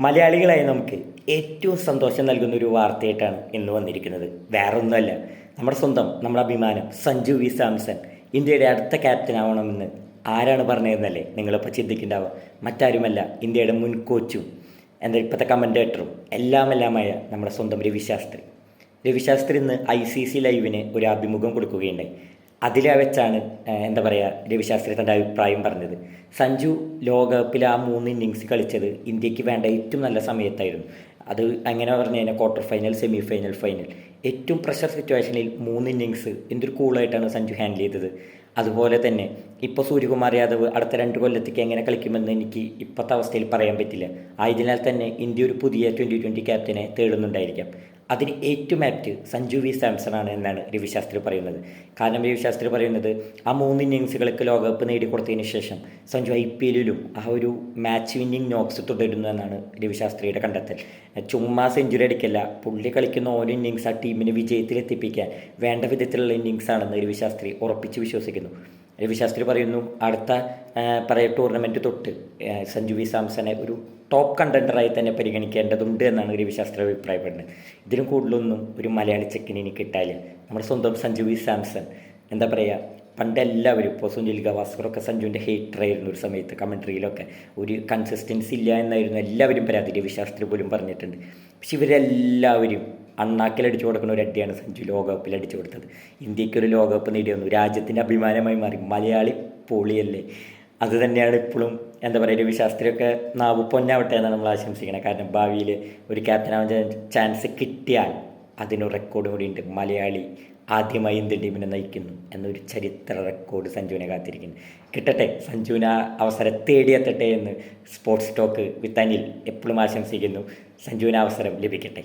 മലയാളികളായ നമുക്ക് ഏറ്റവും സന്തോഷം നൽകുന്ന ഒരു വാർത്തയായിട്ടാണ് ഇന്ന് വന്നിരിക്കുന്നത്. വേറെ ഒന്നുമല്ല, നമ്മുടെ അഭിമാനം സഞ്ജു വി സാംസൺ ഇന്ത്യയുടെ അടുത്ത ക്യാപ്റ്റൻ ആവണമെന്ന് ആരാണ് പറഞ്ഞതെന്നല്ലേ നിങ്ങളിപ്പോൾ ചിന്തിക്കുന്നുണ്ടാവുക. മറ്റാരുമല്ല, ഇന്ത്യയുടെ മുൻ കോച്ചും ഇപ്പോഴത്തെ കമൻറ്റേറ്ററും എല്ലാമായ നമ്മുടെ സ്വന്തം രവിശാസ്ത്രി ഇന്ന് ICC ലൈവിന് ഒരു അഭിമുഖം കൊടുക്കുകയുണ്ടായി. അതിൽ വെച്ചാണ് രവിശാസ്ത്രി തൻ്റെ അഭിപ്രായം പറഞ്ഞത്. സഞ്ജു ലോകകപ്പിൽ ആ 3 ഇന്നിങ്സ് കളിച്ചത് ഇന്ത്യക്ക് വേണ്ട ഏറ്റവും നല്ല സമയത്തായിരുന്നു. അത് അങ്ങനെ പറഞ്ഞു കഴിഞ്ഞാൽ quarter final, semi final, final, ഏറ്റവും പ്രഷർ സിറ്റുവേഷനിൽ 3 ഇന്നിങ്സ് എന്തൊരു കൂളായിട്ടാണ് സഞ്ജു ഹാൻഡിൽ ചെയ്തത്. അതുപോലെ തന്നെ ഇപ്പോൾ സൂര്യകുമാർ യാദവ് അടുത്ത 2 കൊല്ലത്തേക്ക് എങ്ങനെ കളിക്കുമെന്ന് എനിക്ക് ഇപ്പോഴത്തെ അവസ്ഥയിൽ പറയാൻ പറ്റില്ല. ആയതിനാൽ തന്നെ ഇന്ത്യ ഒരു പുതിയ 2020 ക്യാപ്റ്റനെ തേടുന്നുണ്ടായിരിക്കാം. അതിന് ഏറ്റവും ആപ്റ്റ് സഞ്ജു വി സാംസൺ ആണ് എന്നാണ് രവിശാസ്ത്രി പറയുന്നത്. കാരണം രവിശാസ്ത്രി പറയുന്നത് ആ 3 ഇന്നിങ്സുകൾക്ക് ലോകകപ്പ് നേടിക്കൊടുത്തതിന് ശേഷം സഞ്ജു IPLലും ആ ഒരു മാച്ച് വിന്നിങ് നോക്സ് തുടരുന്നു എന്നാണ് രവിശാസ്ത്രിയുടെ കണ്ടെത്തൽ. ചുമ്മാ സെഞ്ചുറി അടിക്കല്ല, പുള്ളി കളിക്കുന്ന ഓരോ ഇന്നിങ്സ് ആ ടീമിനെ വിജയത്തിലെത്തിപ്പിക്കാൻ വേണ്ട വിധത്തിലുള്ള ഇന്നിങ്സ് ആണെന്ന് രവിശാസ്ത്രി ഉറപ്പിച്ച് വിശ്വസിക്കുന്നു. രവിശാസ്ത്രി പറയുന്നു, അടുത്ത ടൂർണമെൻറ്റ് തൊട്ട് സഞ്ജു വി സാംസനെ ഒരു ടോപ്പ് കണ്ടൻഡറായി തന്നെ പരിഗണിക്കേണ്ടതുണ്ട് എന്നാണ് രവിശാസ്ത്രി അഭിപ്രായപ്പെടുന്നത്. ഇതിനും കൂടുതലൊന്നും ഒരു മലയാളി ചെക്കിന് ഇനി കിട്ടാനില്ല. നമ്മുടെ സ്വന്തം സഞ്ജു വി സാംസൺ പണ്ട് എല്ലാവരും ഇപ്പോൾ സുനിൽ ഗവാസ്കറൊക്കെ സഞ്ജുവിൻ്റെ ഹേറ്ററായിരുന്നു ഒരു സമയത്ത്. കമൻട്രിയിലൊക്കെ ഒരു കൺസിസ്റ്റൻസി ഇല്ല എന്നായിരുന്നു എല്ലാവരും പരാതി. രവിശാസ്ത്രി പോലും പറഞ്ഞിട്ടുണ്ട്. പക്ഷെ ഇവരെല്ലാവരും അണ്ണാക്കിലടിച്ചു കൊടുക്കുന്ന ഒരു അടിയാണ് സഞ്ജു ലോകകപ്പിൽ അടിച്ചു കൊടുത്തത്. ഇന്ത്യക്കൊരു ലോകകപ്പ് നേടി വന്നു, രാജ്യത്തിൻ്റെ അഭിമാനമായി മാറി. മലയാളി പൊളിയല്ലേ. അത് തന്നെയാണ് ഇപ്പോഴും രവിശാസ്ത്രിയൊക്കെ നാവ് പൊന്നാവട്ടെ എന്നാണ് നമ്മൾ ആശംസിക്കുന്നത്. കാരണം ഭാവിയിൽ ഒരു ക്യാപ്റ്റനാവാൻ ചാൻസ് കിട്ടിയാൽ അതിനൊരു റെക്കോർഡും കൂടി ഉണ്ട്. മലയാളി ആദ്യമായി ഇന്ത്യൻ ടീമിനെ നയിക്കുന്നു എന്നൊരു ചരിത്ര റെക്കോർഡ് സഞ്ജുവിനെ കാത്തിരിക്കുന്നു. കിട്ടട്ടെ, സഞ്ജുവിന് ആ അവസരം തേടിയെത്തട്ടെ എന്ന് സ്പോർട്സ് ടോക്ക് വിത്ത് അനിൽ എപ്പോഴും ആശംസിക്കുന്നു. സഞ്ജുവിന് അവസരം ലഭിക്കട്ടെ.